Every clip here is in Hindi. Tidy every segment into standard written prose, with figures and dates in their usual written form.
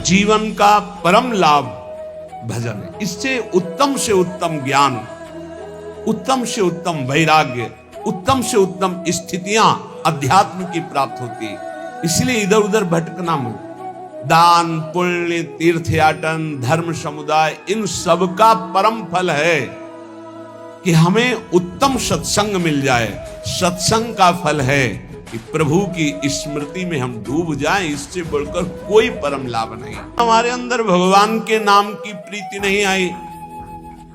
जीवन का परम लाभ भजन है। इससे से उत्तम ज्ञान, उत्तम से उत्तम वैराग्य, उत्तम से उत्तम स्थितियां अध्यात्म की प्राप्त होती है। इसलिए इधर उधर भटकना मत। दान, पुण्य, तीर्थयाटन, धर्म समुदाय, इन सब का परम फल है कि हमें उत्तम सत्संग मिल जाए। सत्संग का फल है कि प्रभु की स्मृति में हम डूब जाएं। इससे बढ़कर कोई परम लाभ नहीं। हमारे अंदर भगवान के नाम की प्रीति नहीं आई,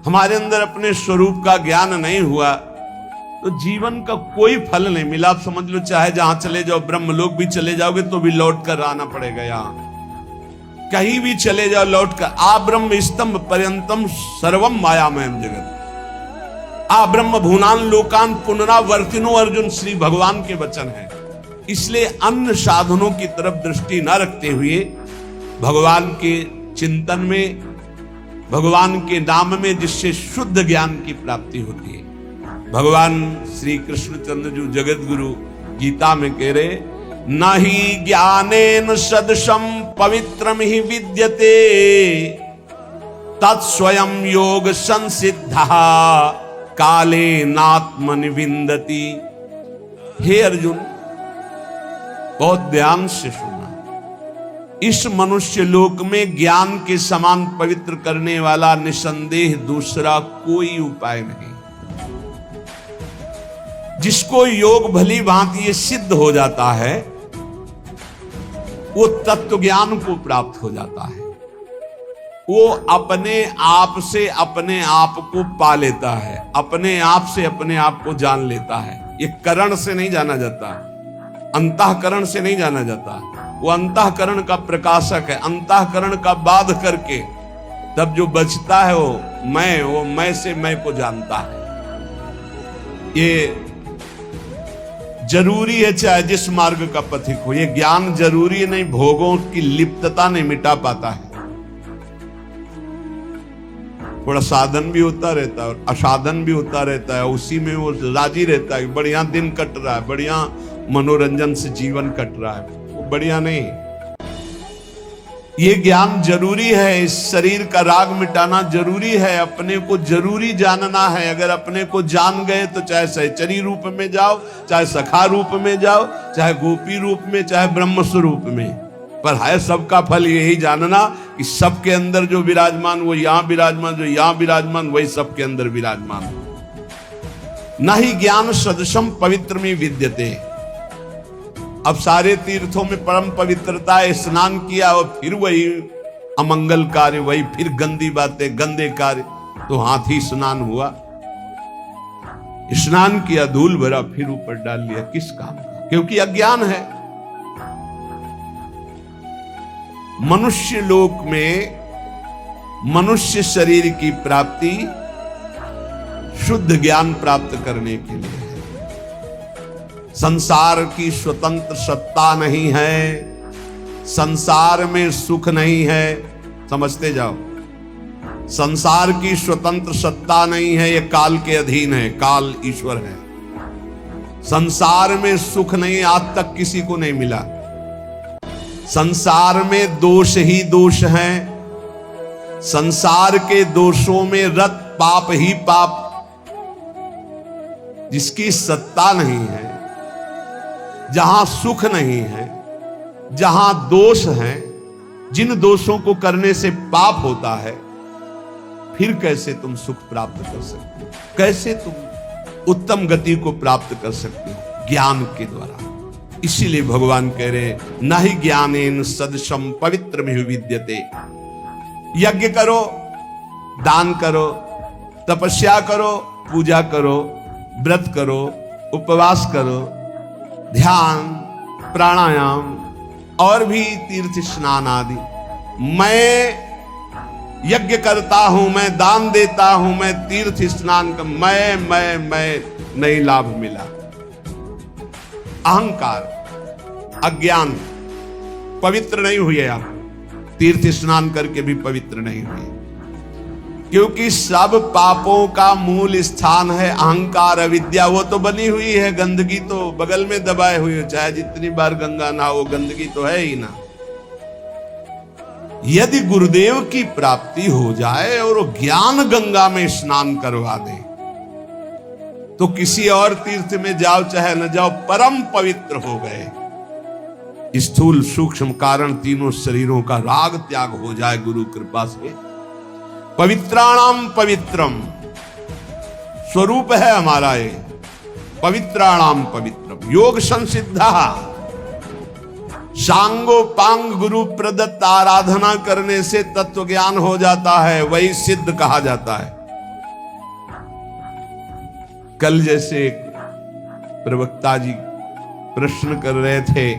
हमारे अंदर अपने स्वरूप का ज्ञान नहीं हुआ, तो जीवन का कोई फल नहीं मिला। आप समझ लो, चाहे जहां चले जाओ, ब्रह्मलोक भी चले जाओगे तो भी लौट कर आना पड़ेगा। यहां कहीं भी चले जाओ लौट कर, आ ब्रह्म स्तंभ पर्यंतम सर्वम मायामयम जगत, आ ब्रह्म भूनान लोकान पुनरावर्तिनो, अर्जुन श्री भगवान के वचन है। इसलिए अन्य साधनों की तरफ दृष्टि न रखते हुए भगवान के चिंतन में, भगवान के नाम में, जिससे शुद्ध ज्ञान की प्राप्ति होती है। भगवान श्री कृष्णचंद्र जो जगत गुरु गीता में कह रहे, नहि ज्ञानेन सदृशं पवित्रम हि विद्यते तत्स्वयं योग संसिद्धः काले नात्मनि विन्दति। हे अर्जुन, बहुत ध्यान से सुनना। इस मनुष्य लोक में ज्ञान के समान पवित्र करने वाला निसंदेह दूसरा कोई उपाय नहीं। जिसको योग भली भांति ये सिद्ध हो जाता है, वो तत्व ज्ञान को प्राप्त हो जाता है। वो अपने आप से अपने आप को पा लेता है, अपने आप से अपने आप को जान लेता है। ये करण से नहीं जाना जाता, अंतःकरण से नहीं जाना जाता। वो अंतःकरण का प्रकाशक है। अंतःकरण का बाध करके तब जो बचता है वो मैं से मैं को जानता है। ये जरूरी है, चाहे जिस मार्ग का पथिक हो। ये ज्ञान जरूरी नहीं, भोगों की लिप्तता नहीं मिटा पाता है। थोड़ा साधन भी होता रहता है और असाधन भी होता रहता है, उसी में वो राजी रहता है। बढ़िया दिन कट रहा है, बढ़िया मनोरंजन से जीवन कट रहा है, वो बढ़िया नहीं। ये ज्ञान जरूरी है। इस शरीर का राग मिटाना जरूरी है। अपने को जरूरी जानना है। अगर अपने को जान गए तो चाहे सहचरी रूप में जाओ, चाहे सखा रूप में जाओ, चाहे गोपी रूप में, चाहे ब्रह्म स्वरूप में, पर है सबका फल यही जानना कि सबके अंदर जो विराजमान वो यहां विराजमान, जो यहां विराजमान वही सबके अंदर विराजमान। न ही ज्ञान सदृशम पवित्र में विद्यते। अब सारे तीर्थों में परम पवित्रता है। स्नान किया और फिर वही अमंगल कार्य, वही फिर गंदी बातें, गंदे कार्य, तो हाथी स्नान हुआ। स्नान किया, धूल भरा, फिर ऊपर डाल लिया, किस काम का? क्योंकि अज्ञान है। मनुष्य लोक में मनुष्य शरीर की प्राप्ति शुद्ध ज्ञान प्राप्त करने के लिए है। संसार की स्वतंत्र सत्ता नहीं है, संसार में सुख नहीं है। समझते जाओ, संसार की स्वतंत्र सत्ता नहीं है, ये काल के अधीन है। काल ईश्वर है। संसार में सुख नहीं, आज तक किसी को नहीं मिला। संसार में दोष ही दोष हैं। संसार के दोषों में रत पाप ही पाप। जिसकी सत्ता नहीं है, जहां सुख नहीं है, जहां दोष है, जिन दोषों को करने से पाप होता है, फिर कैसे तुम सुख प्राप्त कर सकते हो? कैसे तुम उत्तम गति को प्राप्त कर सकते हो? ज्ञान के द्वारा। इसीलिए भगवान कह रहे, न ही ज्ञानेन सदृशम पवित्रम हि विद्यते। यज्ञ करो, दान करो, तपस्या करो, पूजा करो, व्रत करो, उपवास करो, ध्यान, प्राणायाम और भी तीर्थ स्नान आदि। मैं यज्ञ करता हूं, मैं दान देता हूं, मैं तीर्थ स्नान का, मैं नहीं लाभ मिला। अहंकार, अज्ञान, पवित्र नहीं हुए। आप तीर्थ स्नान करके भी पवित्र नहीं हुए, क्योंकि सब पापों का मूल स्थान है अहंकार, अविद्या। वो तो बनी हुई है, गंदगी तो बगल में दबाए हुई है। चाहे जितनी बार गंगा नहाओ, गंदगी तो है ही ना। यदि गुरुदेव की प्राप्ति हो जाए और वो ज्ञान गंगा में स्नान करवा दे तो किसी और तीर्थ में जाओ चाहे न जाओ, परम पवित्र हो गए। स्थूल सूक्ष्म कारण तीनों शरीरों का राग त्याग हो जाए गुरु कृपा से। पवित्राणाम पवित्रम स्वरूप है हमारा ये, पवित्राणाम पवित्रम। योग संसिद्धा, सांगो पांग गुरु प्रदत्त आराधना करने से तत्व ज्ञान हो जाता है, वही सिद्ध कहा जाता है। कल जैसे प्रवक्ता जी प्रश्न कर रहे थे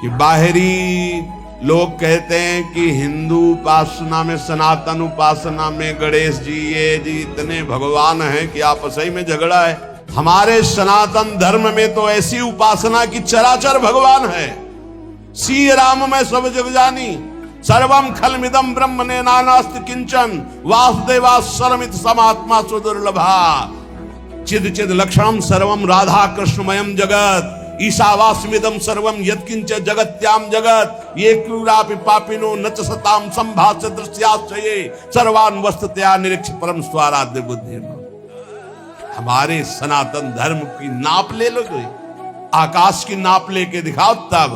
कि बाहरी लोग कहते हैं कि हिंदू उपासना में, सनातन उपासना में गणेश जी ये जी इतने भगवान हैं कि आपस ही में झगड़ा है। हमारे सनातन धर्म में तो ऐसी उपासना की चराचर भगवान है। सी राम में सब जग जानी, सर्वम खलमिदम ब्रह्म ने नानास्ति किंचन, वासुदेवा सर्वमित समात्मा सुदुर्लभा, चिद चिद लक्षणम सर्वम राधा कृष्णमयम जगत, ईशावास्मिदम सर्वम यत्किंच जगत्याम जगत, ये क्रूरापि पापिनो नच सताम संभाष्य दृश्याश्चये, सर्वान् वस्तुतया निरीक्ष परम स्वाराध्य बुद्धि। हमारे सनातन धर्म की नाप ले लो, आकाश की नाप लेके दिखाओ। तब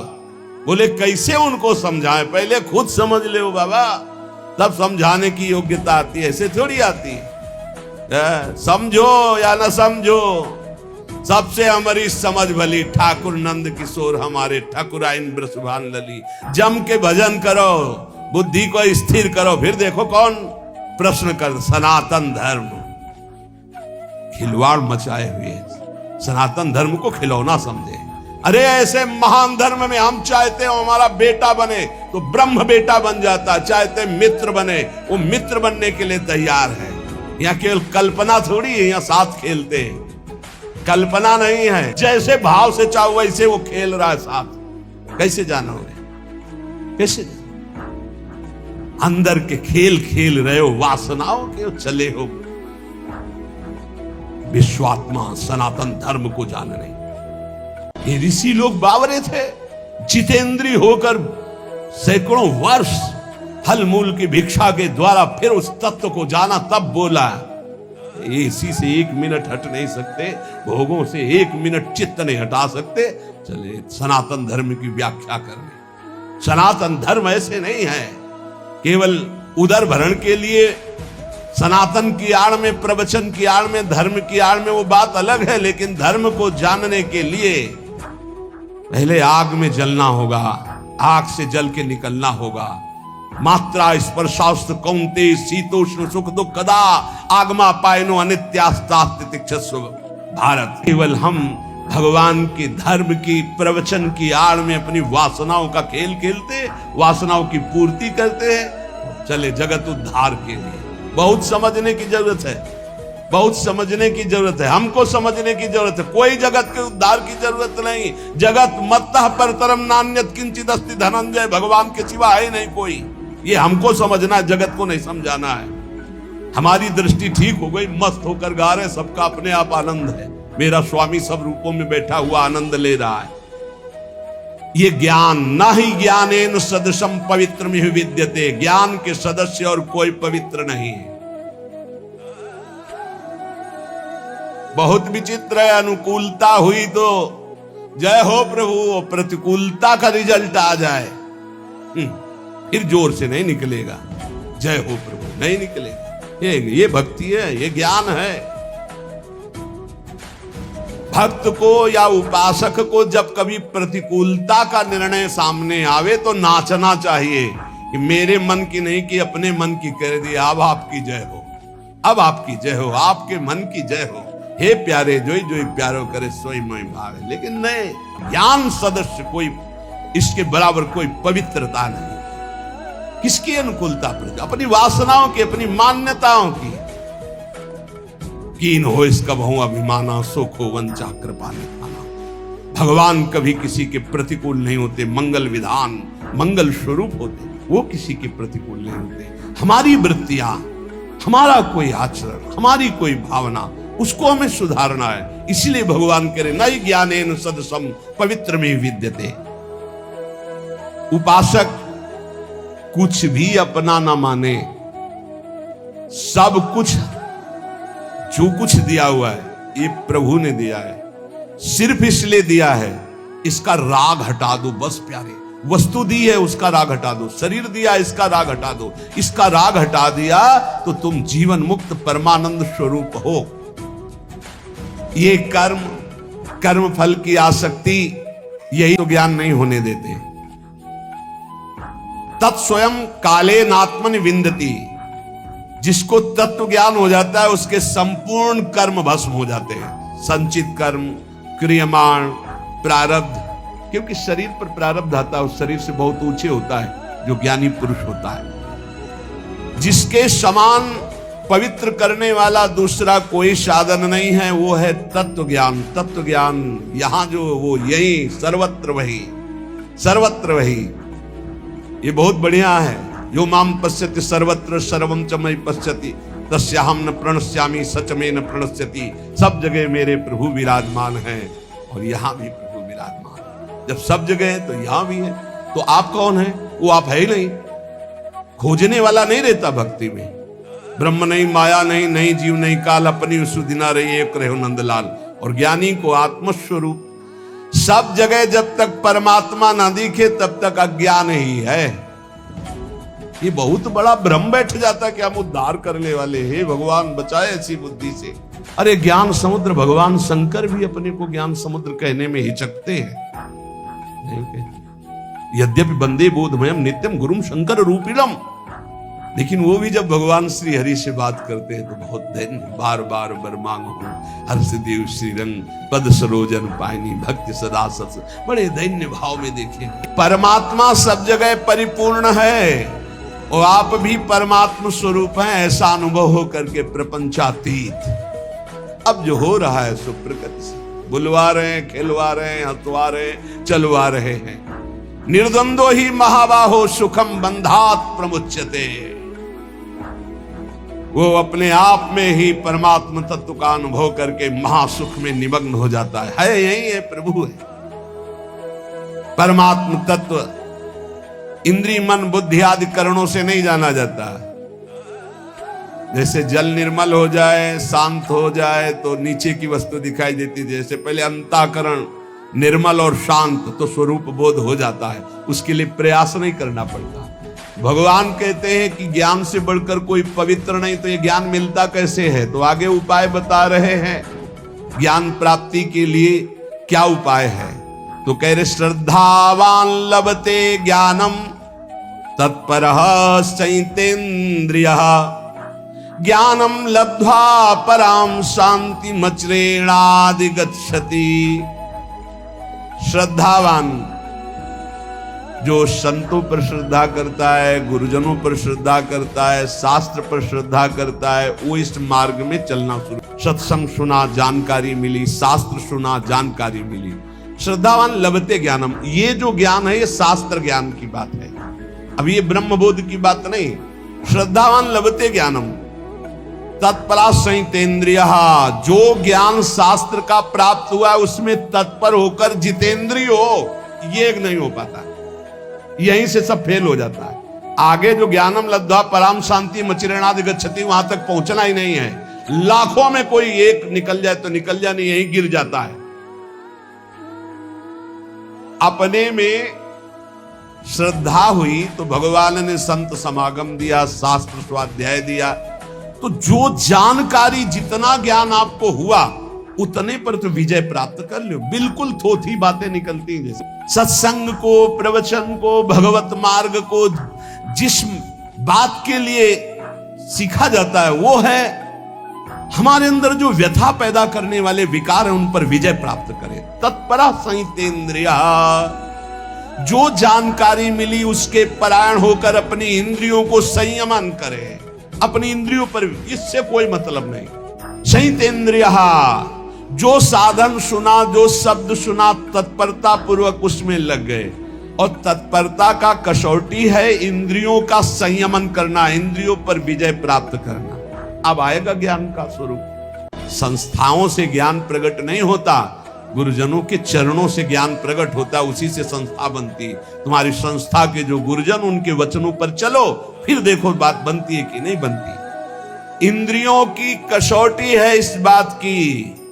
बोले कैसे उनको समझाएं, पहले खुद समझ ले बाबा, तब समझाने की योग्यता आती है, ऐसे थोड़ी आती है। समझो या न समझो, सबसे हमारी समझ भली। ठाकुर नंद किशोर हमारे ठाकुराइन ब्रसभान लली, जम के भजन करो, बुद्धि को स्थिर करो, फिर देखो कौन प्रश्न कर। सनातन धर्म खिलवाड़ मचाए हुए, सनातन धर्म को खिलौना समझे। अरे ऐसे महान धर्म में हम चाहते हो हमारा बेटा बने तो ब्रह्म बेटा बन जाता, चाहते मित्र बने वो मित्र बनने के लिए तैयार है। यहाँ केवल कल्पना थोड़ी है, यहाँ साथ खेलते हैं, कल्पना नहीं है। जैसे भाव से चाहो वैसे वो खेल रहा है साथ। कैसे जानोगे, कैसे जानो? अंदर के खेल खेल रहे हो, वासनाओं के चले हो। विश्वात्मा सनातन धर्म को जानने ये ऋषि लोग बावरे थे, जितेंद्रीय होकर सैकड़ों वर्ष फल मूल की भिक्षा के द्वारा फिर उस तत्व को जाना, तब बोला इसी से 1 मिनट हट नहीं सकते, भोगों से 1 मिनट चित्त नहीं हटा सकते। चले सनातन धर्म की व्याख्या करने। सनातन धर्म ऐसे नहीं है केवल उदर भरण के लिए, सनातन की आड़ में, प्रवचन की आड़ में, धर्म की आड़ में वो बात अलग है। लेकिन धर्म को जानने के लिए पहले आग में जलना होगा, आग से जल के निकलना होगा। मात्रा स्पर्शास्त्र कौंते शीतोष्ण सुख दुख कदा, आगमा पायनो अनित्यास्तास्तितिक्षस्व भारत। केवल हम भगवान के धर्म की, प्रवचन की आड़ में अपनी वासनाओं का खेल खेलते, वासनाओं की पूर्ति करते हैं। चले जगत उद्धार के लिए बहुत समझने की जरूरत है, बहुत समझने की जरूरत है, हमको समझने की जरूरत है। कोई जगत के उद्धार की जरूरत नहीं। जगत मत्तः परतरम नान्यत किंचित अस्ति धनंजय, भगवान के सिवा है नहीं कोई। ये हमको समझना है, जगत को नहीं समझाना है। हमारी दृष्टि ठीक हो गई, मस्त होकर गा रहे, सबका अपने आप आनंद है। मेरा स्वामी सब रूपों में बैठा हुआ आनंद ले रहा है। ये ज्ञान ना ही ज्ञानेन सदृशम पवित्रम ही विद्यते, ज्ञान के सदस्य और कोई पवित्र नहीं है। बहुत विचित्र है, अनुकूलता हुई तो जय हो प्रभु, प्रतिकूलता का रिजल्ट आ जाए फिर जोर से नहीं निकलेगा, जय हो प्रभु नहीं निकलेगा। ये भक्ति है, ये ज्ञान है। भक्त को या उपासक को जब कभी प्रतिकूलता का निर्णय सामने आवे तो नाचना चाहिए कि मेरे मन की नहीं कि अपने मन की कर दी, अब आपकी जय हो, अब आपकी जय हो, आपके मन की जय हो। हे प्यारे जोई जोई प्यारो करे सोई मोई भावे। लेकिन नहीं, ज्ञान सदस्य कोई, इसके बराबर कोई पवित्रता नहीं। किसकी अनुकूलता पर? अपनी वासनाओं की, अपनी मान्यताओं की। कीन हो इसका बहु अभिमाना, सुख हो वंचा कृपा निधाना। भगवान कभी किसी के प्रतिकूल नहीं होते, मंगल विधान, मंगल स्वरूप होते, वो किसी के प्रतिकूल नहीं होते। हमारी वृत्तियां, हमारा कोई आचरण, हमारी कोई भावना, उसको हमें सुधारना है। इसलिए भगवान कह रहे नई ज्ञानेन सदसम पवित्र में विद्यते। उपासक कुछ भी अपना ना माने, सब कुछ जो कुछ दिया हुआ है ये प्रभु ने दिया है, सिर्फ इसलिए दिया है इसका राग हटा दो बस प्यारे। वस्तु दी है उसका राग हटा दो, शरीर दिया इसका राग हटा दो, इसका राग हटा दिया तो तुम जीवन मुक्त परमानंद स्वरूप हो। ये कर्म फल की आसक्ति यही तो ज्ञान नहीं होने देते। तत्स्वयं काले नात्मनि विंदति, जिसको तत्व ज्ञान हो जाता है उसके संपूर्ण कर्म भस्म हो जाते हैं, संचित कर्म, क्रियमाण, प्रारब्ध, क्योंकि शरीर पर प्रारब्ध आता है उस शरीर से बहुत ऊंचे होता है जो ज्ञानी पुरुष होता है। जिसके समान पवित्र करने वाला दूसरा कोई साधन नहीं है, वो है तत्व ज्ञान। तत्व ज्ञान यहां जो वो यही सर्वत्र वही, सर्वत्र वही, ये बहुत बढ़िया है। यो माम पश्यति सर्वत्र सर्वम च मयि पश्यति तस्याहं न प्रणश्यामि सच में न प्रणश्यति। सब जगह मेरे प्रभु विराजमान हैं और यहां भी प्रभु विराजमान है। जब सब जगह है तो यहां भी है, तो आप कौन है? वो आप है ही नहीं। खोजने वाला नहीं रहता भक्ति में। ब्रह्म नहीं, माया नहीं, नहीं जीव नहीं काल, अपनी सुदिना रही एक रहो नंदलाल। और ज्ञानी को आत्मस्वरूप सब जगह जब तक परमात्मा ना दिखे तब तक अज्ञान ही है। ये बहुत बड़ा भ्रम बैठ जाता कि हम उद्धार करने वाले हैं, भगवान बचाए ऐसी बुद्धि से। अरे ज्ञान समुद्र, भगवान शंकर भी अपने को ज्ञान समुद्र कहने में हिचकते हैं। यद्यपि वंदे बोधमयम नित्यम गुरुम शंकर रूपिणम, लेकिन वो भी जब भगवान श्री हरि से बात करते हैं तो बहुत दैन बार बार बर मांगो हर्षदेव श्रीरंग पद सरोजन पायनी भक्ति सदा सत्स। बड़े दैन्य भाव में देखें, परमात्मा सब जगह परिपूर्ण है और आप भी परमात्मा स्वरूप हैं, ऐसा अनुभव हो करके प्रपंचातीत अब जो हो रहा है सो प्रकृति से बुलवा रहे हैं, खिलवा रहे हैं, हंसवा रहे हैं, चलवा रहे हैं। निर्द्वंदो ही महाबाहो सुखम बंधात प्रमुच्यते। वो अपने आप में ही परमात्मा तत्व का अनुभव करके महासुख में निमग्न हो जाता है। यही है, प्रभु है परमात्मा तत्व। इंद्रिय मन बुद्धि आदि करणों से नहीं जाना जाता। जैसे जल निर्मल हो जाए, शांत हो जाए तो नीचे की वस्तु दिखाई देती है। जैसे पहले अंतःकरण निर्मल और शांत तो स्वरूप बोध हो जाता है, उसके लिए प्रयास नहीं करना पड़ता। भगवान कहते हैं कि ज्ञान से बढ़कर कोई पवित्र नहीं, तो ये ज्ञान मिलता कैसे है? तो आगे उपाय बता रहे हैं ज्ञान प्राप्ति के लिए क्या उपाय है। तो कह रहे श्रद्धावान लभते ज्ञानम तत्परः संयतेन्द्रियः ज्ञानम लब्ध्वा पराम शांति मचरेणादि गच्छति। श्रद्धावान जो संतों पर श्रद्धा करता है, गुरुजनों पर श्रद्धा करता है, शास्त्र पर श्रद्धा करता है, वो इस मार्ग में चलना शुरू। सत्संग सुना, जानकारी मिली, शास्त्र सुना, जानकारी मिली। श्रद्धावान लभते ज्ञानम, ये जो ज्ञान है ये शास्त्र ज्ञान की बात है, अब ये ब्रह्मबोध की बात नहीं। श्रद्धावान लभते ज्ञानम तत्परा संयतेन्द्रिय, जो ज्ञान शास्त्र का प्राप्त हुआ है उसमें तत्पर होकर जितेंद्रिय हो, ये नहीं हो पाता, यहीं से सब फेल हो जाता है। आगे जो ज्ञानम लब्ध्वा पराम शांति मचिरेणादि गच्छति, वहां तक पहुंचना ही नहीं है। लाखों में कोई एक निकल जाए तो निकल जाए, नहीं यहीं गिर जाता है। अपने में श्रद्धा हुई तो भगवान ने संत समागम दिया, शास्त्र स्वाध्याय दिया, तो जो जानकारी जितना ज्ञान आपको हुआ उतने पर तो विजय प्राप्त कर लो। बिल्कुल थोथी बातें निकलती हैं, जैसे सत्संग को, प्रवचन को, भगवत मार्ग को जिस बात के लिए सीखा जाता है वो है हमारे अंदर जो व्यथा पैदा करने वाले विकार हैं उन पर विजय प्राप्त करें। तत्परा संयतेन्द्रिय, जो जानकारी मिली उसके परायण होकर अपनी इंद्रियों को संयमन करे। अपनी इंद्रियों पर इससे कोई मतलब नहीं। संयतेन्द्रिय, जो साधन सुना, जो शब्द सुना, तत्परता पूर्वक उसमें लग गए। और तत्परता का कसौटी है इंद्रियों का संयमन करना, इंद्रियों पर विजय प्राप्त करना। अब आएगा ज्ञान का स्वरूप। संस्थाओं से ज्ञान प्रकट नहीं होता, गुरुजनों के चरणों से ज्ञान प्रकट होता है, उसी से संस्था बनती है। तुम्हारी संस्था के जो गुरुजन, उनके वचनों पर चलो, फिर देखो बात बनती है कि नहीं बनती। इंद्रियों की कसौटी है इस बात की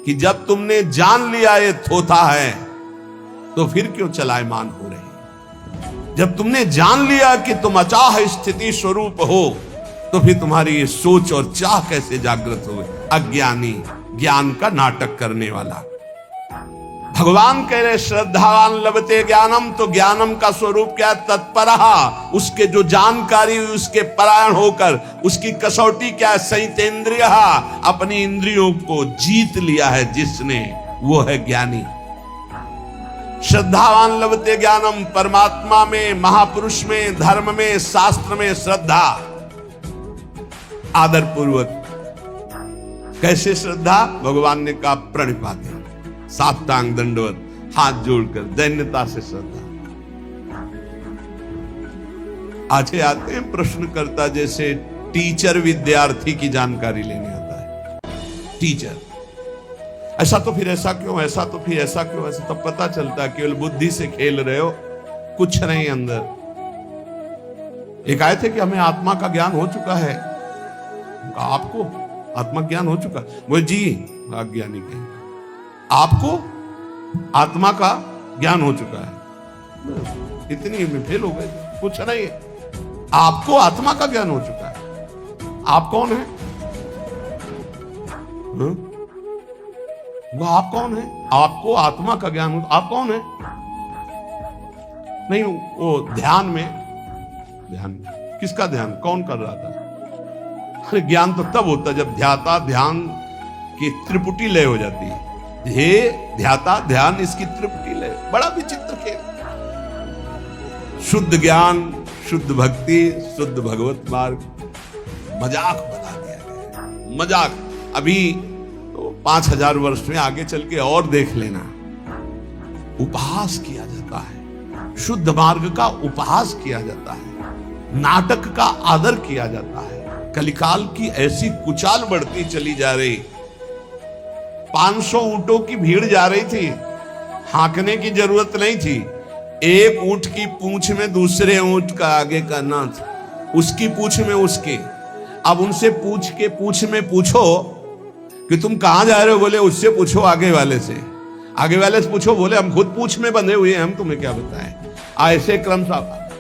कि जब तुमने जान लिया ये थोथा है, तो फिर क्यों चलायमान हो रही। जब तुमने जान लिया कि तुम अचाह स्थिति स्वरूप हो, तो फिर तुम्हारी ये सोच और चाह कैसे जागृत हो। अज्ञानी ज्ञान का नाटक करने वाला। भगवान कह रहे श्रद्धावान लभते ज्ञानम, तो ज्ञानम का स्वरूप क्या? तत्परहा, उसके जो जानकारी हुई उसके परायण होकर। उसकी कसौटी क्या है? संयतेन्द्रिय, अपनी इंद्रियों को जीत लिया है जिसने, वो है ज्ञानी। श्रद्धावान लभते ज्ञानम, परमात्मा में, महापुरुष में, धर्म में, शास्त्र में श्रद्धा, आदर पूर्वक। कैसे श्रद्धा? भगवान ने कहा प्रणिपाते, साष्टांग दंडवत, हाथ जोड़कर दैन्यता से श्रद्धा। आगे आते हैं प्रश्नकर्ता जैसे टीचर विद्यार्थी की जानकारी लेने आता है। टीचर, ऐसा तो फिर ऐसा क्यों, ऐसा तो फिर ऐसा क्यों, ऐसा तो पता चलता है केवल बुद्धि से खेल रहे हो, कुछ नहीं अंदर। एक आए थे कि हमें आत्मा का ज्ञान हो चुका है। आपको आत्मा ज्ञान हो चुका? वो जी अज्ञानी कहेंगे। आपको आत्मा का ज्ञान हो चुका है, इतनी में फेल हो गए, कुछ नहीं है। आपको आत्मा का ज्ञान हो चुका है। आप कौन है? वो आप कौन है? आपको आत्मा का ज्ञान हो, आप कौन है? नहीं, वो ध्यान में, ध्यान किसका ध्यान, कौन कर रहा था? अरे ज्ञान तो तब होता है जब ध्याता ध्यान की त्रिपुटी लय हो जाती है। हे ध्याता ध्यान, इसकी त्रिपुटी लय। बड़ा विचित्र खेल। शुद्ध ज्ञान, शुद्ध भक्ति, शुद्ध भगवत मार्ग मजाक बना दिया गया। मजाक। अभी तो 5000 वर्ष में आगे चल के और देख लेना, उपहास किया जाता है। शुद्ध मार्ग का उपहास किया जाता है, नाटक का आदर किया जाता है। कलिकाल की ऐसी कुचाल बढ़ती चली जा रही। 500 ऊंटों की भीड़ जा रही थी, हांकने की जरूरत नहीं थी। एक ऊंट की पूंछ में दूसरे ऊंट का आगे का नाथ, उसकी पूंछ में उसके। अब उनसे पूंछ में पूछो कि तुम कहां जा रहे हो, बोले उससे पूछो आगे वाले से। आगे वाले से पूछो, बोले हम खुद पूंछ में बंधे हुए हैं, हम तुम्हें क्या बताएं। ऐसे क्रम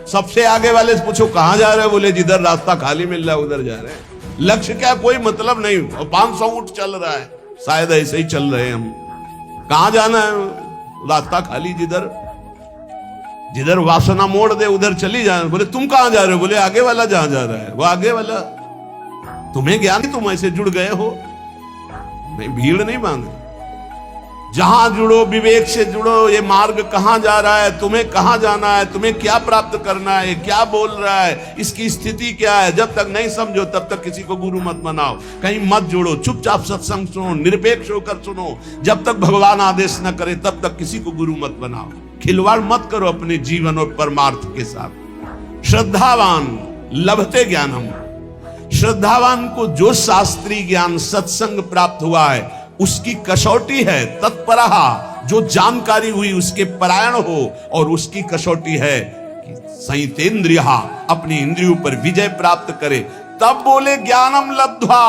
सबसे आगे वाले से पूछो कहां जा रहे हो, बोले जिधर रास्ता खाली मिल रहा है उधर जा रहे हैं। लक्ष्य क्या, कोई मतलब नहीं। 500 ऊंट चल रहा है, शायद ऐसे ही चल रहे हैं हम। कहां जाना है? रास्ता खाली, जिधर जिधर वासना मोड़ दे उधर चली जाए। बोले तुम कहां जा रहे हो, बोले आगे वाला जहां जा रहा है वो आगे वाला। तुम्हें ज्ञान, तुम ऐसे जुड़ गए हो, नहीं भीड़ नहीं बांधे। जहां जुड़ो विवेक से जुड़ो। ये मार्ग कहां जा रहा है, तुम्हें कहां जाना है, तुम्हें क्या प्राप्त करना है, क्या बोल रहा है, इसकी स्थिति क्या है। जब तक नहीं समझो तब तक किसी को गुरु मत बनाओ, कहीं मत जोड़ो। चुपचाप सत्संग सुनो, निरपेक्ष होकर सुनो। जब तक भगवान आदेश न करे तब तक किसी को गुरु मत बनाओ। खिलवाड़ मत करो अपने जीवन और परमार्थ के साथ। श्रद्धावान लभते ज्ञानम, श्रद्धावान को जो शास्त्रीय ज्ञान सत्संग प्राप्त हुआ है उसकी कसौटी है तत्परहा, जो जानकारी हुई उसके परायण हो। और उसकी कसौटी है कि संयतेन्द्रियः, अपनी इंद्रियों पर विजय प्राप्त करे। तब बोले ज्ञानम लब्ध्वा,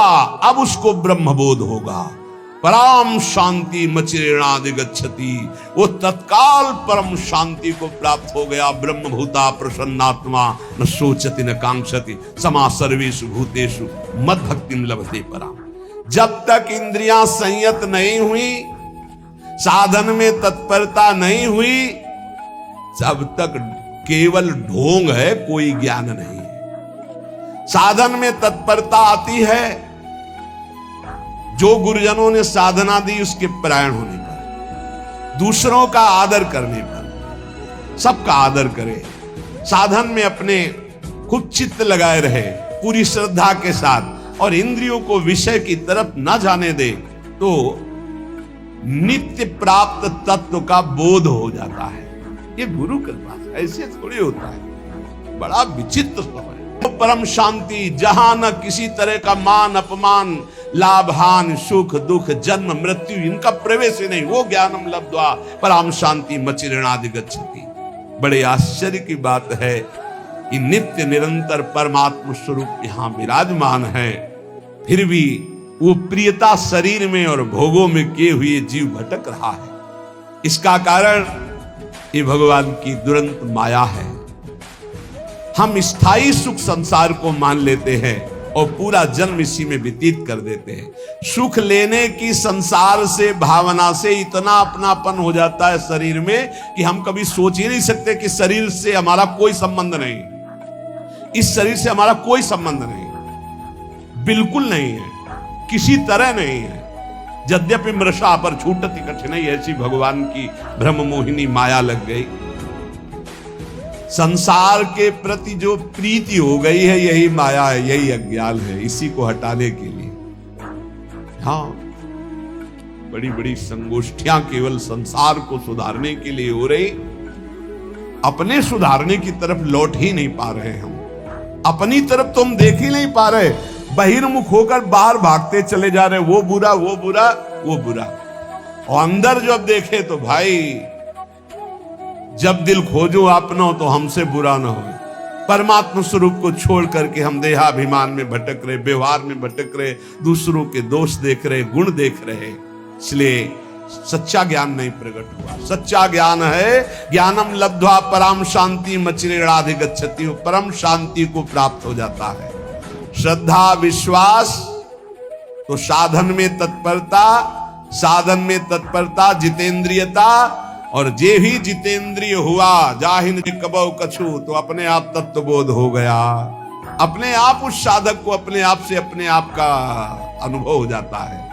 अब उसको ब्रह्मबोध होगा। परम शांति मचिरेणाधिगच्छति, वो तत्काल परम शांति को प्राप्त हो गया। ब्रह्मभूता प्रसन्नात्मा न शोचति न कांक्षति, समा सर्वेषु भूतेषु मद्भक्तिम लभते पराम। जब तक इंद्रियां संयत नहीं हुई, साधन में तत्परता नहीं हुई, तब तक केवल ढोंग है, कोई ज्ञान नहीं। साधन में तत्परता आती है जो गुरुजनों ने साधना दी उसके परायण होने पर, दूसरों का आदर करने पर। सबका आदर करे, साधन में अपने खूब चित्त लगाए रहे पूरी श्रद्धा के साथ, और इंद्रियों को विषय की तरफ न जाने दे, तो नित्य प्राप्त तत्व का बोध हो जाता है। ये गुरु कृपा से, ऐसे थोड़ी होता है। बड़ा विचित्र समय। परम शांति, जहां न किसी तरह का मान अपमान, लाभान सुख दुख जन्म मृत्यु इनका प्रवेश ही नहीं। वो ज्ञानम लब्ध्वा पराम शांति मचिरणादि गच्छति। बड़े आश्चर्य की बात है कि नित्य निरंतर परमात्म स्वरूप यहां विराजमान है, फिर भी वो प्रियता शरीर में और भोगों में किए हुए जीव भटक रहा है। इसका कारण ये भगवान की दुरंत माया है। हम स्थायी सुख संसार को मान लेते हैं और पूरा जन्म इसी में व्यतीत कर देते हैं। सुख लेने की संसार से भावना से इतना अपनापन हो जाता है शरीर में कि हम कभी सोच ही नहीं सकते कि शरीर से हमारा कोई संबंध नहीं, इस शरीर से हमारा कोई संबंध नहीं, बिल्कुल नहीं है, किसी तरह नहीं है। यद्यपि मृषा पर छूटती कठिनाई, ऐसी भगवान की ब्रह्म मोहिनी माया लग गई। संसार के प्रति जो प्रीति हो गई है यही माया है, यही अज्ञान है। इसी को हटाने के लिए हाँ बड़ी बड़ी संगोष्ठियां केवल संसार को सुधारने के लिए हो रही, अपने सुधारने की तरफ लौट ही नहीं पा रहे हम। अपनी तरफ तो हम देख ही नहीं पा रहे, बहिर्मुख होकर बाहर भागते चले जा रहे, वो बुरा वो बुरा वो बुरा। और अंदर जब देखे तो भाई जब दिल खोजो अपना तो हमसे बुरा ना हो। परमात्मा स्वरूप को छोड़ करके हम देहाभिमान में भटक रहे, व्यवहार में भटक रहे, दूसरों के दोष देख रहे, गुण देख रहे। इसलिए सच्चा ज्ञान नहीं प्रकट हुआ। सच्चा ज्ञान है ज्ञानम लब्ध्वा पराम शांति मचिरेणाधि गच्छति, परम शांति को प्राप्त हो जाता है। श्रद्धा विश्वास तो साधन में तत्परता, साधन में तत्परता जितेंद्रियता, और जे ही जितेंद्रिय हुआ जाहिन कबौ कछु, तो अपने आप तत्वबोध हो गया। अपने आप उस साधक को अपने आप से अपने आप का अनुभव हो जाता है।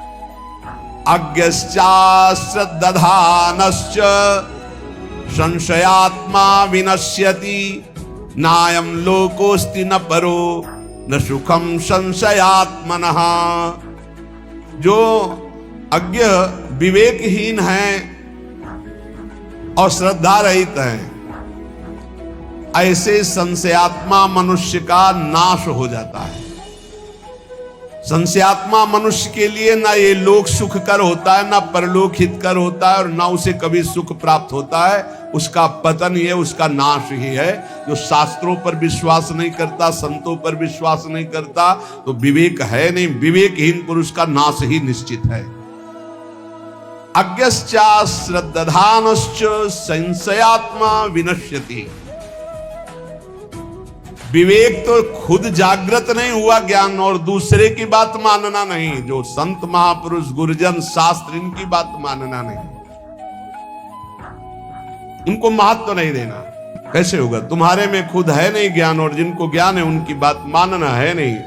अज्ञश्चा श्रद्धानश्च संशयात्मा विनश्यति, नायं लोकोस्ति न परो न सुखम संशयात्मनः। जो अज्ञ विवेकहीन है और श्रद्धा रहित है, ऐसे संशयात्मा मनुष्य का नाश हो जाता है। संशयात्मा मनुष्य के लिए ना ये लोक सुखकर होता है, ना परलोक हितकर होता है, और ना उसे कभी सुख प्राप्त होता है। उसका पतन ही है, उसका नाश ही है। जो शास्त्रों पर विश्वास नहीं करता, संतों पर विश्वास नहीं करता, तो विवेक है नहीं। विवेकहीन पुरुष का नाश ही निश्चित है। अज्ञश्चा श्रद्धानश्च संशयात्मा विनश्यति। विवेक तो खुद जागृत नहीं हुआ ज्ञान, और दूसरे की बात मानना नहीं। जो संत महापुरुष गुरुजन शास्त्र इनकी बात मानना नहीं, उनको महत्व नहीं देना। कैसे होगा? तुम्हारे में खुद है नहीं ज्ञान, और जिनको ज्ञान है उनकी बात मानना है नहीं।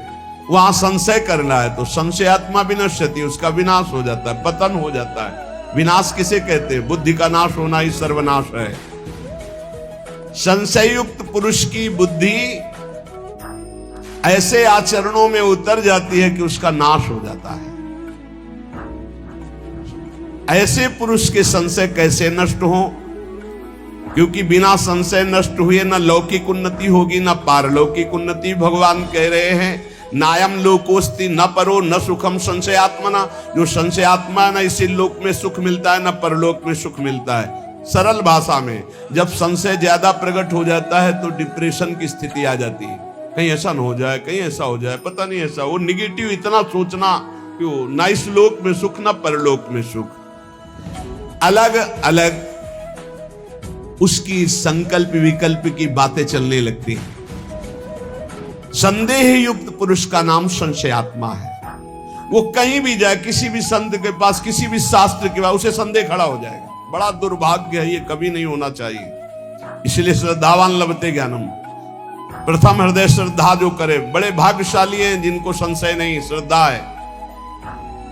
वहां संशय करना है तो संशयात्मा विनश्यति, उसका विनाश हो जाता है, पतन हो जाता है। विनाश किसे कहते हैं? बुद्धि का नाश होना ही सर्वनाश है। संशयुक्त पुरुष की बुद्धि ऐसे आचरणों में उतर जाती है कि उसका नाश हो जाता है। ऐसे पुरुष के संशय कैसे नष्ट हो? क्योंकि बिना संशय नष्ट हुए न लौकिक उन्नति होगी न पारलौकिक उन्नति। भगवान कह रहे हैं नायम लोकोस्ति न परो न सुखम संशयात्मना। जो संशयात्मा है ना, इसी लोक में सुख मिलता है, न परलोक में सुख मिलता है। सरल भाषा में जब संशय ज्यादा प्रकट हो जाता है तो डिप्रेशन की स्थिति आ जाती है। कहीं ऐसा न हो जाए, कहीं ऐसा हो जाए, पता नहीं ऐसा। वो निगेटिव इतना सोचना क्यों? ना इस लोक में सुख न परलोक में सुख। अलग अलग उसकी संकल्प विकल्प की बातें चलने लगती हैं। संदेह युक्त पुरुष का नाम संशयात्मा है। वो कहीं भी जाए, किसी भी संत के पास, किसी भी शास्त्र के पास, उसे संदेह खड़ा हो जाएगा। बड़ा दुर्भाग्य है, ये कभी नहीं होना चाहिए। इसलिए श्रद्धावान लभते ज्ञानम, प्रथम हृदय श्रद्धा जो करे, बड़े भाग्यशाली हैं जिनको संशय नहीं, श्रद्धा है।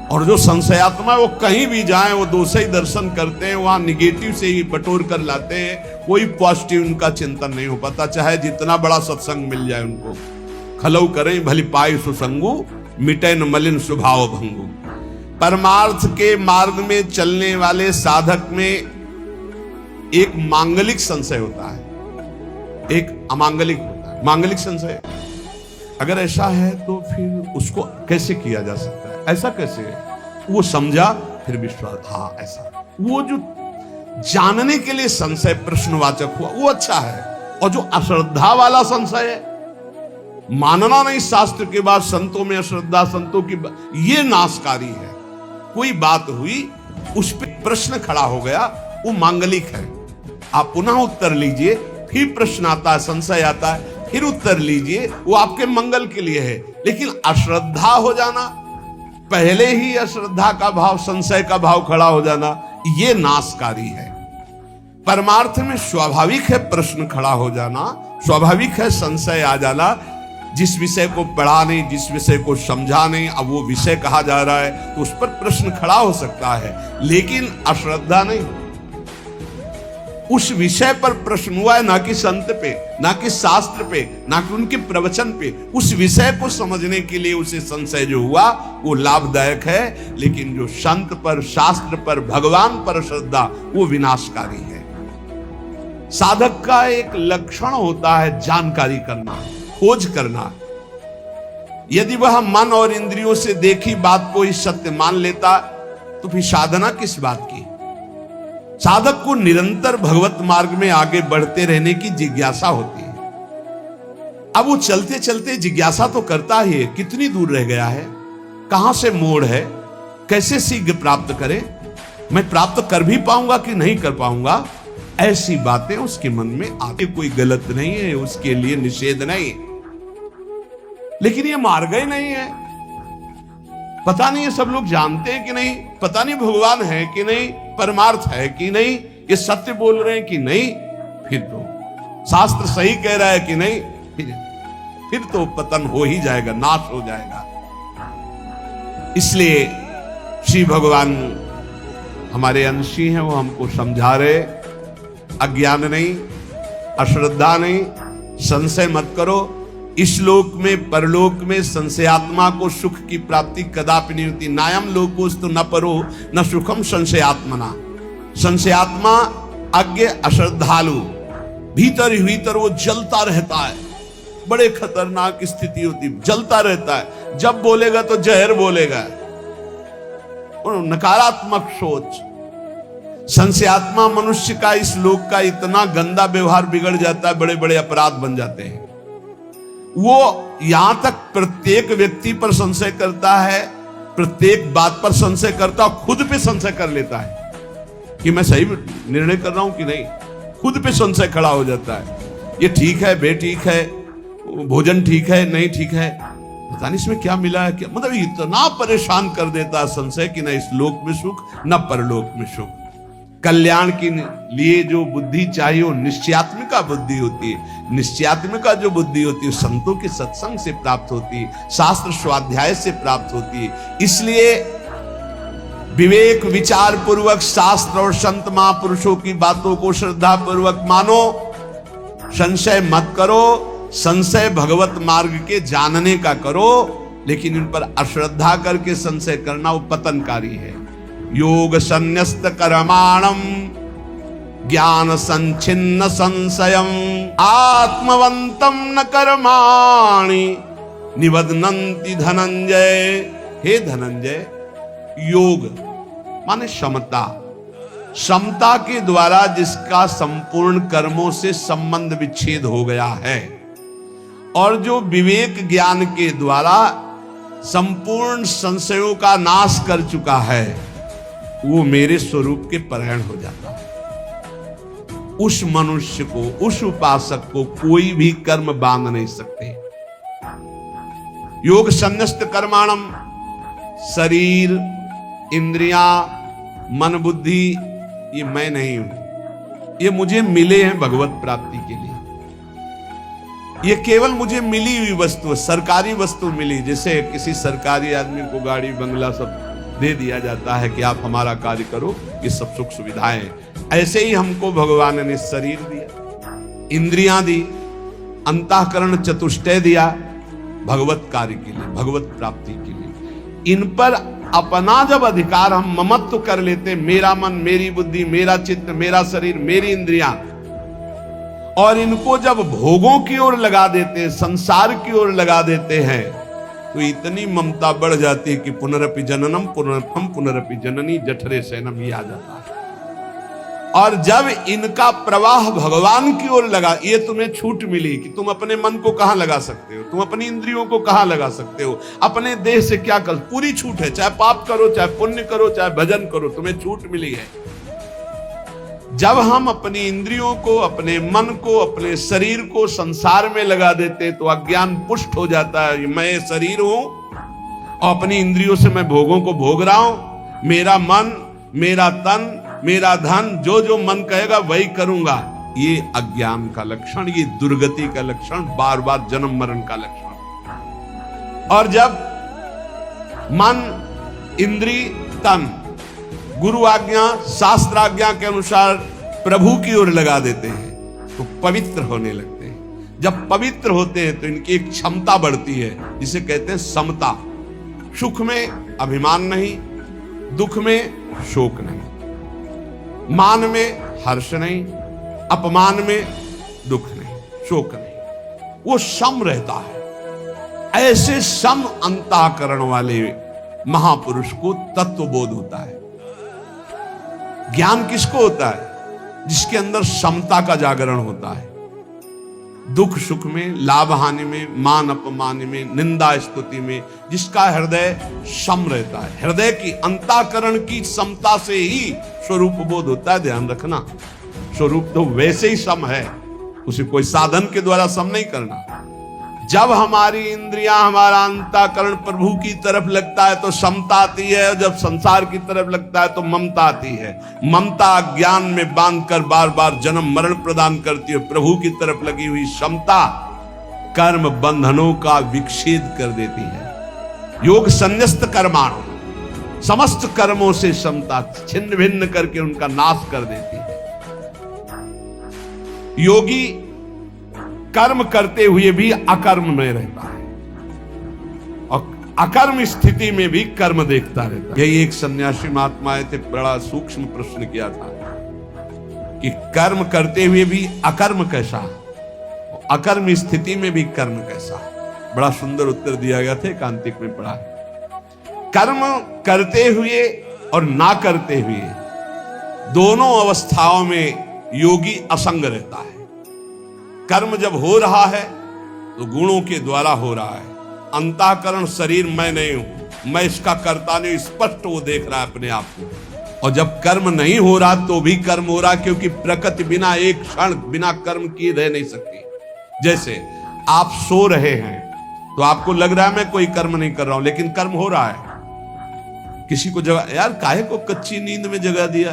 और जो संशयात्मा है वो कहीं भी जाए वो दोषी दर्शन करते हैं, वहां निगेटिव से ही बटोर कर लाते हैं। कोई पॉजिटिव उनका चिंतन नहीं हो पाता, चाहे जितना बड़ा सत्संग मिल जाए उनको। खलौ करें भली पाई सुसंगु, मिटे न मलिन स्वभाव भंगु। परमार्थ के मार्ग में चलने वाले साधक में एक मांगलिक संशय होता है, एक अमांगलिक होता है। मांगलिक संशय अगर ऐसा है तो फिर उसको कैसे किया जा सकता है, ऐसा कैसे है? वो समझा, फिर विश्वास, हाँ ऐसा। वो जो जानने के लिए संशय प्रश्नवाचक हुआ वो अच्छा है, और जो अश्रद्धा वाला संशय है, मानना नहीं शास्त्र के बाद, संतों में अश्रद्धा, संतों की ये नाशकारी है। कोई बात हुई, उस पर प्रश्न खड़ा हो गया, वो मांगलिक है, आप पुनः उत्तर लीजिए, फिर प्रश्न आता है, संशय आता है, फिर उत्तर लीजिए, वो आपके मंगल के लिए है। लेकिन अश्रद्धा हो जाना, पहले ही अश्रद्धा का भाव, संशय का भाव खड़ा हो जाना, ये नाशकारी है। परमार्थ में स्वाभाविक है प्रश्न खड़ा हो जाना, स्वाभाविक है संशय आ जाना। जिस विषय को पढ़ा नहीं, जिस विषय को समझा नहीं, अब वो विषय कहा जा रहा है तो उस पर प्रश्न खड़ा हो सकता है, लेकिन अश्रद्धा नहीं। उस विषय पर प्रश्न हुआ है, ना कि संत पे, ना कि शास्त्र पे, ना कि उनके प्रवचन पे, उस विषय को समझने के लिए उसे संशय जो हुआ वो लाभदायक है। लेकिन जो संत पर, शास्त्र पर, भगवान पर श्रद्धा, वो विनाशकारी है। साधक का एक लक्षण होता है जानकारी करना, खोज करना। यदि वह मन और इंद्रियों से देखी बात को ही सत्य मान लेता तो फिर साधना किस बात की? साधक को निरंतर भगवत मार्ग में आगे बढ़ते रहने की जिज्ञासा होती है। अब वो चलते चलते जिज्ञासा तो करता ही है, कितनी दूर रह गया है, कहां से मोड़ है, कैसे शीघ्र प्राप्त करें, मैं प्राप्त कर भी पाऊंगा कि नहीं कर पाऊंगा, ऐसी बातें उसके मन में आगे। कोई गलत नहीं है, उसके लिए निषेध नहीं, लेकिन ये मार्ग ही नहीं है। पता नहीं है सब लोग जानते हैं कि नहीं, पता नहीं भगवान है कि नहीं, परमार्थ है कि नहीं, ये सत्य बोल रहे हैं कि नहीं, फिर तो शास्त्र सही कह रहा है कि नहीं, फिर तो पतन हो ही जाएगा, नाश हो जाएगा। इसलिए श्री भगवान हमारे अंशी हैं, वो हमको समझा रहे, अज्ञान नहीं, अश्रद्धा नहीं, संशय मत करो। इस लोक में, परलोक में संशयात्मा को सुख की प्राप्ति कदापि नहीं होती। नायम लोकोस्तु न परो न सुखम संशयात्मना। संशयात्मा अज्ञ अश्रद्धालु, भीतर ही भीतर वो जलता रहता है, बड़े खतरनाक स्थिति होती, जलता रहता है। जब बोलेगा तो जहर बोलेगा, और नकारात्मक सोच। संशयात्मा मनुष्य का इस लोक का इतना गंदा व्यवहार बिगड़ जाता है, बड़े बड़े अपराध बन जाते हैं। वो यहां तक प्रत्येक व्यक्ति पर संशय करता है, प्रत्येक बात पर संशय करता, खुद पे संशय कर लेता है कि मैं सही निर्णय कर रहा हूं कि नहीं। खुद पे संशय खड़ा हो जाता है, ये ठीक है, बेठीक है, भोजन ठीक है, नहीं ठीक है, पता नहीं इसमें क्या मिला है, क्या मतलब इतना परेशान कर देता है संशय कि न इस लोक में सुख न परलोक में सुख। कल्याण के लिए जो बुद्धि चाहिए वो निश्चयात्मिका बुद्धि होती है। निश्चयात्मिका जो बुद्धि होती है संतों के सत्संग से प्राप्त होती है, शास्त्र स्वाध्याय से प्राप्त होती है। इसलिए विवेक विचार पूर्वक शास्त्र और संत महापुरुषों की बातों को श्रद्धा पूर्वक मानो, संशय मत करो। संशय भगवत मार्ग के जानने का करो, लेकिन इन पर अश्रद्धा करके संशय करना वो पतनकारी है। योग संन्यस्त कर्माणम ज्ञान संचिन्न संशयम आत्मवंतम न कर्माणि निबध्नन्ति धनंजय। हे धनंजय, योग माने समता, समता के द्वारा जिसका संपूर्ण कर्मों से संबंध विच्छेद हो गया है, और जो विवेक ज्ञान के द्वारा संपूर्ण संशयों का नाश कर चुका है, वो मेरे स्वरूप के परायण हो जाता है। उस मनुष्य को, उस उपासक को कोई भी कर्म बांध नहीं सकते। योग संन्यस्त कर्माणम, शरीर, इंद्रियां, मन, बुद्धि, ये मैं नहीं हूं, ये मुझे मिले हैं भगवत प्राप्ति के लिए। ये केवल मुझे मिली हुई वस्तु, सरकारी वस्तु मिली। जैसे किसी सरकारी आदमी को गाड़ी बंगला सब दे दिया जाता है कि आप हमारा कार्य करो, ये सब सुख सुविधाएं, ऐसे ही हमको भगवान ने शरीर दिया, इंद्रियां दी, अंतःकरण चतुष्टय दिया, भगवत कार्य के लिए, भगवत प्राप्ति के लिए। इन पर अपना जब अधिकार हम ममत्व कर लेते, मेरा मन, मेरी बुद्धि, मेरा चित्त, मेरा शरीर, मेरी इंद्रियां, और इनको जब भोगों की ओर लगा देते हैं, संसार की ओर लगा देते हैं, तो इतनी ममता बढ़ जाती है कि पुनरपि जननम पुनरपम पुनरपि जननी जठरे शयनम ही आ जाता है। और जब इनका प्रवाह भगवान की ओर लगा, ये तुम्हें छूट मिली कि तुम अपने मन को कहां लगा सकते हो, तुम अपनी इंद्रियों को कहां लगा सकते हो, अपने देह से क्या कर, पूरी छूट है। चाहे पाप करो, चाहे पुण्य करो, चाहे भजन करो, तुम्हें छूट मिली है। जब हम अपनी इंद्रियों को, अपने मन को, अपने शरीर को संसार में लगा देते तो अज्ञान पुष्ट हो जाता है। मैं शरीर हूं और अपनी इंद्रियों से मैं भोगों को भोग रहा हूं, मेरा मन, मेरा तन, मेरा धन, जो जो मन कहेगा वही करूंगा। ये अज्ञान का लक्षण, ये दुर्गति का लक्षण, बार बार जन्म मरण का लक्षण। और जब मन, इंद्री, तन गुरु आज्ञा, शास्त्र आज्ञा के अनुसार प्रभु की ओर लगा देते हैं तो पवित्र होने लगते हैं। जब पवित्र होते हैं तो इनकी एक क्षमता बढ़ती है, जिसे कहते हैं समता। सुख में अभिमान नहीं, दुख में शोक नहीं, मान में हर्ष नहीं, अपमान में दुख नहीं, शोक नहीं, वो सम रहता है। ऐसे सम अंतःकरण वाले महापुरुष को तत्वबोध होता है। ज्ञान किसको होता है? जिसके अंदर समता का जागरण होता है। दुख सुख में, लाभ हानि में, मान अपमान में, निंदा स्तुति में, जिसका हृदय सम रहता है। हृदय की, अंतःकरण की समता से ही स्वरूप बोध होता है। ध्यान रखना, स्वरूप तो वैसे ही सम है, उसे कोई साधन के द्वारा सम नहीं करना। जब हमारी इंद्रियां, हमारा अंतःकरण प्रभु की तरफ लगता है तो समता आती है, और जब संसार की तरफ लगता है तो ममता आती है। ममता ज्ञान में बांधकर बार बार जन्म मरण प्रदान करती है। प्रभु की तरफ लगी हुई समता कर्म बंधनों का विच्छेद कर देती है। योग संन्यस्त कर्माणु, समस्त कर्मों से समता छिन्न भिन्न करके उनका नाश कर देती है। योगी कर्म करते हुए भी अकर्म में रहता है और अकर्म स्थिति में भी कर्म देखता रहता है। यही एक सन्यासी महात्मा आए थे, बड़ा सूक्ष्म प्रश्न किया था कि कर्म करते हुए भी अकर्म कैसा, अकर्म स्थिति में भी कर्म कैसा। बड़ा सुंदर उत्तर दिया गया था, कांतिक में पढ़ा। कर्म करते हुए और ना करते हुए दोनों अवस्थाओं में योगी असंग रहता है। कर्म जब हो रहा है तो गुणों के द्वारा हो रहा है। अंतःकरण शरीर मैं नहीं हूं, मैं इसका कर्ता नहीं, स्पष्ट वो देख रहा है अपने आप को। और जब कर्म नहीं हो रहा तो भी कर्म हो रहा, क्योंकि प्रकृति बिना एक क्षण बिना कर्म किए रह नहीं सकती। जैसे आप सो रहे हैं तो आपको लग रहा है मैं कोई कर्म नहीं कर रहा हूं, लेकिन कर्म हो रहा है। किसी को जगा, यार काहे को कच्ची नींद में जगा दिया,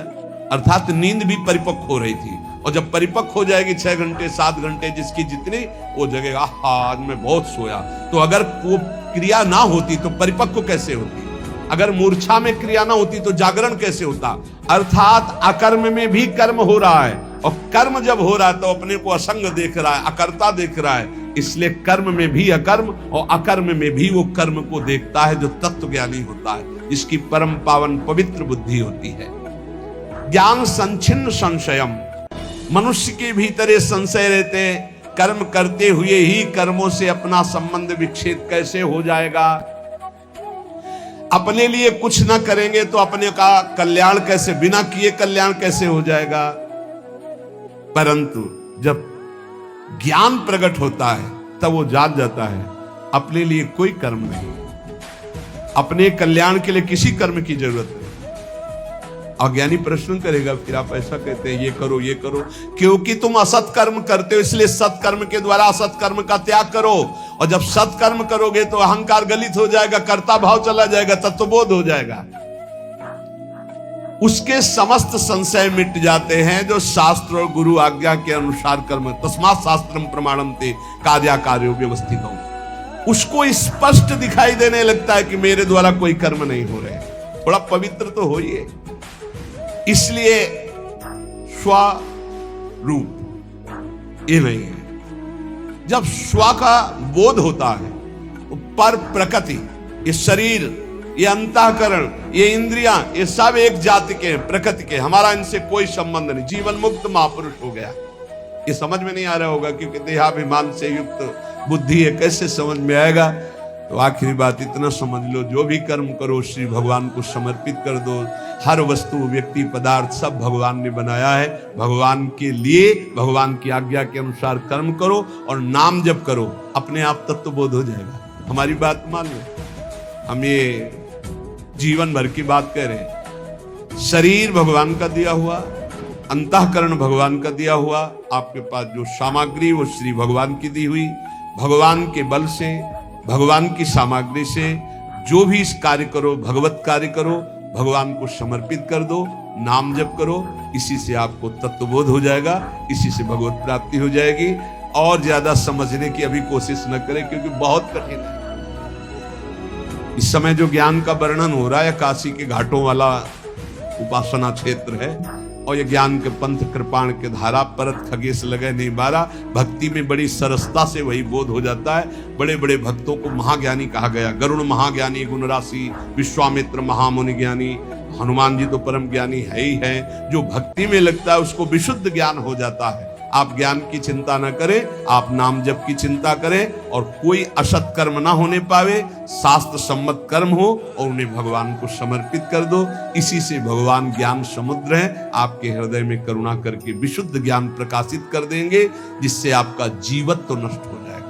अर्थात नींद भी परिपक्व हो रही थी। और जब परिपक्व हो जाएगी 6 घंटे 7 घंटे जिसकी जितनी, वो जगेगा आज मैं बहुत सोया। तो अगर वो क्रिया ना होती तो परिपक्व कैसे होती? अगर मूर्छा में क्रिया ना होती तो जागरण कैसे होता? अर्थात अकर्म में भी कर्म हो रहा है, और कर्म जब हो रहा है तो अपने को असंग देख रहा है, अकर्ता देख रहा है। इसलिए कर्म में भी अकर्म और अकर्म में भी वो कर्म को देखता है जो तत्व ज्ञानी होता है, जिसकी परम पावन पवित्र बुद्धि होती है। ज्ञान संचिन्न संशयम, मनुष्य के भीतर ये संशय रहते हैं, कर्म करते हुए ही कर्मों से अपना संबंध विच्छेद कैसे हो जाएगा। अपने लिए कुछ ना करेंगे तो अपने का कल्याण कैसे, बिना किए कल्याण कैसे हो जाएगा। परंतु जब ज्ञान प्रकट होता है तब वो जान जाता है अपने लिए कोई कर्म नहीं, अपने कल्याण के लिए किसी कर्म की जरूरत नहीं। अज्ञानी प्रश्न करेगा, फिर आप ऐसा कहते हैं ये करो ये करो, क्योंकि तुम असत कर्म करते हो, इसलिए सत्कर्म के द्वारा असत कर्म का त्याग करो। और जब सत्कर्म करोगे तो अहंकार गलित हो जाएगा, कर्ता भाव चला जाएगा, तत्वबोध हो जाएगा। उसके समस्त संशय मिट जाते हैं जो शास्त्र और गुरु आज्ञा के अनुसार कर्म। तस्मात् शास्त्रम प्रमाणम ते कार्याकार्यो व्यवस्थितम्। उसको स्पष्ट दिखाई देने लगता है कि मेरे द्वारा कोई कर्म नहीं हो रहे, थोड़ा पवित्र तो होइए। इसलिए स्वरूप ये नहीं है। जब स्व का बोध होता है तो पर प्रकृति, ये शरीर, ये अंतःकरण, ये इंद्रियां, ये सब एक जाति के हैं, प्रकृति के, हमारा इनसे कोई संबंध नहीं। जीवन मुक्त महापुरुष हो गया। ये समझ में नहीं आ रहा होगा, क्योंकि देहाभिमान से युक्त बुद्धि है, कैसे समझ में आएगा। तो आखिरी बात इतना समझ लो, जो भी कर्म करो श्री भगवान को समर्पित कर दो। हर वस्तु, व्यक्ति, पदार्थ सब भगवान ने बनाया है, भगवान के लिए, भगवान की आज्ञा के अनुसार कर्म करो और नाम जप करो, अपने आप तत्व बोध हो जाएगा। हमारी बात मान लो, हम ये जीवन भर की बात कह रहे हैं। शरीर भगवान का दिया हुआ, अंतःकरण भगवान का दिया हुआ, आपके पास जो सामग्री वो श्री भगवान की दी हुई, भगवान के बल से, भगवान की सामग्री से जो भी इस कार्य करो, भगवत कार्य करो, भगवान को समर्पित कर दो, नाम जप करो, इसी से आपको तत्वबोध हो जाएगा, इसी से भगवत प्राप्ति हो जाएगी। और ज्यादा समझने की अभी कोशिश न करें, क्योंकि बहुत कठिन है। इस समय जो ज्ञान का वर्णन हो रहा है, काशी के घाटों वाला उपासना क्षेत्र है, और ये ज्ञान के पंथ कृपाण के धारा परत खगेश लगे नहीं बारा। भक्ति में बड़ी सरसता से वही बोध हो जाता है। बड़े बड़े भक्तों को महाज्ञानी कहा गया। गरुड़ महाज्ञानी गुण राशि, विश्वामित्र महामुनि ज्ञानी, हनुमान जी तो परम ज्ञानी है ही है। जो भक्ति में लगता है उसको विशुद्ध ज्ञान हो जाता है। आप ज्ञान की चिंता न करें, आप नाम जप की चिंता करें, और कोई असत कर्म ना होने पावे, शास्त्र सम्मत कर्म हो, और उन्हें भगवान को समर्पित कर दो। इसी से भगवान ज्ञान समुद्र है, आपके हृदय में करुणा करके विशुद्ध ज्ञान प्रकाशित कर देंगे, जिससे आपका जीवत्व तो नष्ट हो जाएगा।